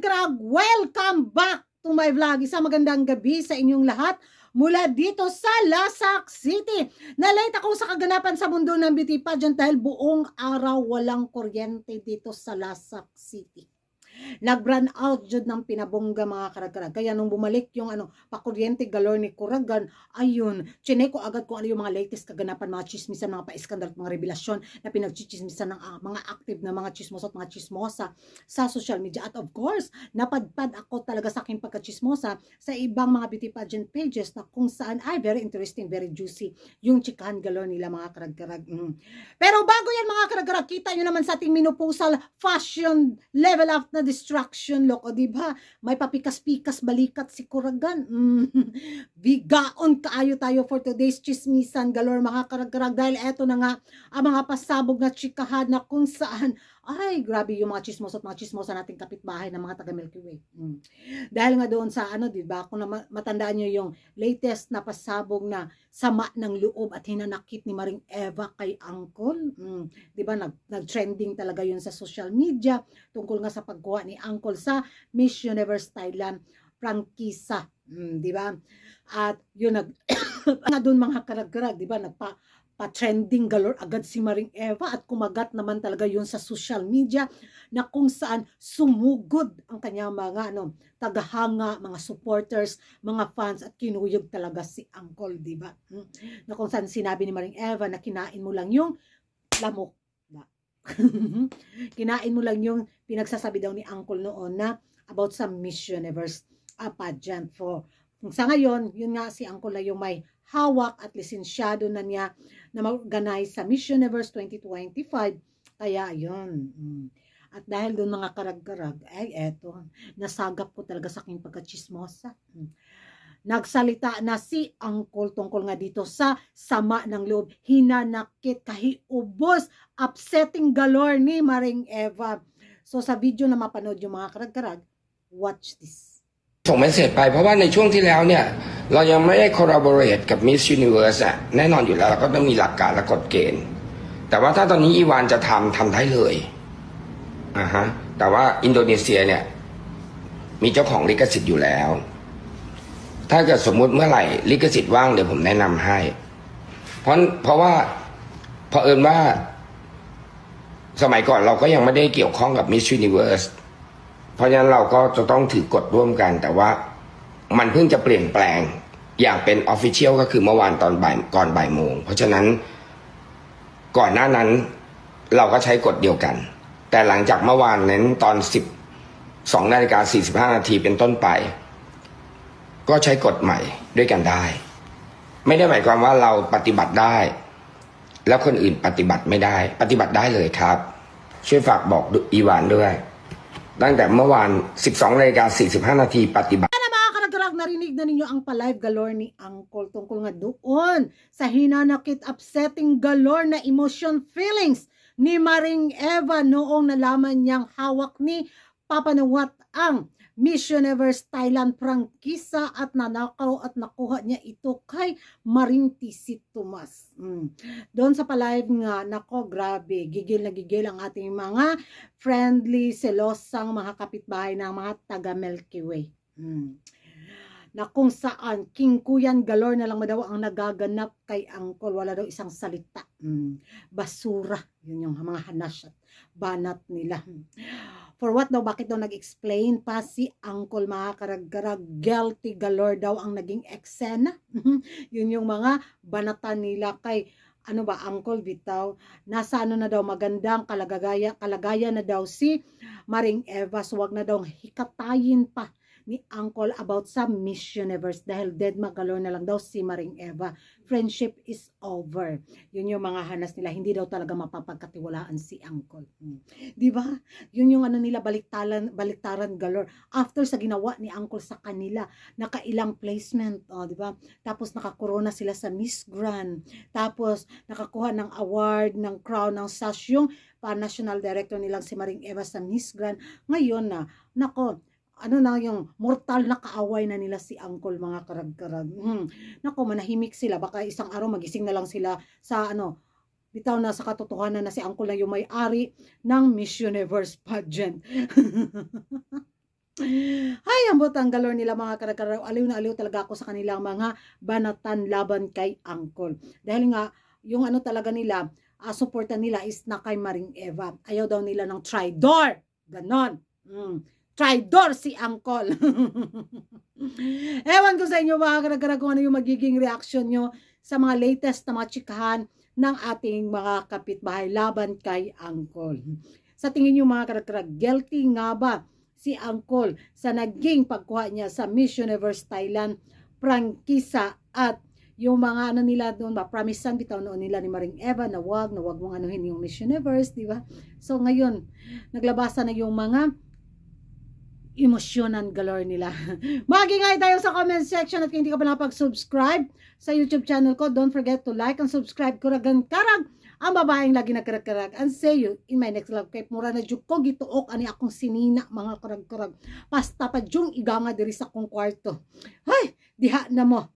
karag-karag, welcome back to my vlog. Isang magandang gabi sa inyong lahat mula dito sa Lasak City. Nalate ako sa kaganapan sa mundo ng beauty pageant dahil buong araw walang kuryente dito sa Lasak City. Nag-run out jud ng pinabongga mga karag-karag. Kaya nung bumalik yung pakuryente galore ni Kuragan, ayun, chinay ko agad kung ano yung mga latest kaganapan, mga chismisan, mga pa-iskandal, mga revelasyon na pinagchichismisan ng mga active na mga chismosa at mga chismosa sa social media. At of course, napadpad ako talaga sa aking pagkachismosa sa ibang mga beauty pageant pages na kung saan ay very interesting, very juicy yung chikahan galore nila mga karag-karag. Pero bago yan mga karag-karag, kita nyo naman sa ating menopausal fashion level up na distraction look, o diba? May papikas-pikas balikat si Kuragan. Bigaon kaayo tayo for today's chismisan galore mga karag-karag dahil eto na nga ang mga pasabog na chikahan na kung saan ay grabe yung mga chismosa at mga chismosa nating kapitbahay ng mga taga Milky Way. Dahil nga doon sa diba, kung matandaan nyo yung latest na pasabog na sama ng loob at hinanakit ni Maring Eva kay Uncle. Diba, nag-trending talaga yun sa social media tungkol nga sa pagkuha ni Uncle sa Miss Universe Thailand prangkisa. Diba? At yun nga doon mga karag-karag, diba, pa-trending galore agad si Maring Eva at kumagat naman talaga yun sa social media na kung saan sumugod ang kanyang mga tagahanga, mga supporters, mga fans at kinuyog talaga si Uncle, diba? Na kung saan sinabi ni Maring Eva na kinain mo lang yung lamok. Kinain mo lang yung pinagsasabi daw ni Uncle noon na about sa Miss Universe pageant. For sa ngayon, yun nga si Uncle na yung may hawak at lisensyado na niya na mag-organize sa Miss Universe 2025. Kaya yun. At dahil doon mga karag-karag, ay eto, nasagap ko talaga sa aking pagkachismosa. Nagsalita na si Uncle tungkol nga dito sa sama ng loob, hinanakit, kahiubos, upsetting galore ni Maring Eva. So sa video na mapanood yung mga karag-karag, watch this. ส่งเมสเสจไปเพราะว่าในช่วงที่แล้วเนี่ยเรายังไม่ได้ collaborate กับ Miss Universe อ่ะแน่นอนอยู่แล้วเราก็ต้องมีหลักการและกฎเกณฑ์แต่ว่าถ้าตอนนี้อีวานจะทำได้เลยแต่ว่าอินโดนีเซียเนี่ยมีเจ้าของลิขสิทธิ์อยู่แล้วถ้าเกิดสมมุติเมื่อไหร่ลิขสิทธิ์ว่างเดี๋ยวผมแนะนำให้เพราะว่าเผอิญว่าสมัยก่อนเราก็ยังไม่ได้เกี่ยวข้องกับ Miss Universeเพราะฉะนั้นเราก็จะต้องถือกฎร่วมกันแต่ว่ามันเพิ่งจะเปลี่ยนแปลงอย่างเป็นออฟฟิเชียลก็คือเมื่อวานตอนก่อนบ่ายโมงเพราะฉะนั้นก่อนหน้านั้นเราก็ใช้กฎเดียวกันแต่หลังจากเมื่อวานนั้นตอน12:45 นาทีเป็นต้นไปก็ใช้กฎใหม่ด้วยกันได้ไม่ได้หมายความว่าเราปฏิบัติได้แล้วคนอื่นปฏิบัติไม่ได้ปฏิบัติได้เลยครับช่วยฝากบอกอีวานด้วยตั้งแต่เมื่อวาน 12:45 นาทีปฏิบัติnarinig na ninyo ang pa-live galore ni Uncle tungkol nga doon sa hinanakit, upsetting galore na emotion feelings ni Maring Eva noong nalaman niyang hawak ni Papa Nawat ang Miss Universe Thailand prangkisa at nanakaw at nakuha niya ito kay Maring Tisi Tomas. Doon sa pa-live nga, nako grabe, gigil na gigil ang ating mga friendly, selosang mga kapitbahay ng mga taga Milky Way. Na kung saan king kuyan galore na lang daw ang nagaganap kay Uncle, wala daw isang salita. Basura, yun yung mga hanas at banat nila. For what daw, bakit daw nag-explain pa si Uncle mga karag-karag, guilty galore daw ang naging eksena. Yun yung mga banatan nila kay Uncle bitaw, nasa na daw magandang kalagayan na daw si Maring Eva, so wag na daw hikatayin pa ni Uncle about sa Miss Universe dahil dead magalore na lang daw si Maring Eva. Friendship is over. Yun yung mga hanas nila, hindi daw talaga mapapagkatiwalaan si Uncle. Diba? Yun yung nila baliktaran galore. After sa ginawa ni Uncle sa kanila, nakailang placement, diba? Tapos nakakorona sila sa Miss Grand. Tapos nakakuha ng award, ng crown, ng sash yung pa-national director nilang si Maring Eva sa Miss Grand. Ngayon na, nako, yung mortal na kaaway na nila si Uncle mga karag-karag. Nako, manahimik sila. Baka isang araw magising na lang sila sa bitaw na sa katotohanan na si Uncle na yung may-ari ng Miss Universe pageant. Ay, ambot ang galor nila mga karag-karag. Aliw na aliw talaga ako sa kanilang mga banatan laban kay Angkol. Dahil nga, yung ano talaga nila, suporta nila is na kay Maring Eva. Ayaw daw nila ng tridor. Ganon. Tridor si Angkol. Ewan ko sa inyo mga karag-karag kung ano yung magiging reaction nyo sa mga latest na mga chikahan ng ating mga kapitbahay laban kay Angkol. Sa tingin nyo mga karag-karag, guilty nga ba si Angkol sa naging pagkuha niya sa Miss Universe Thailand prangkisa at yung mga ano nila doon, promisean bitaw noon nila ni Maring Eva na wag mong anuhin yung Miss Universe, di ba? So ngayon, naglabasan na yung mga emosyonan galore nila. Mag-ingay tayo sa comment section at kung hindi ka pa nakapag-subscribe sa YouTube channel ko, don't forget to like and subscribe. Kuragan karag ang babaeng lagi nagkarag-karag. And see you in my next live. Kay mura na juk ko gituok ani akong sinina mga karag-karag. Pasta pa jung iganga diri sa akong kwarto. Hay, diha na mo.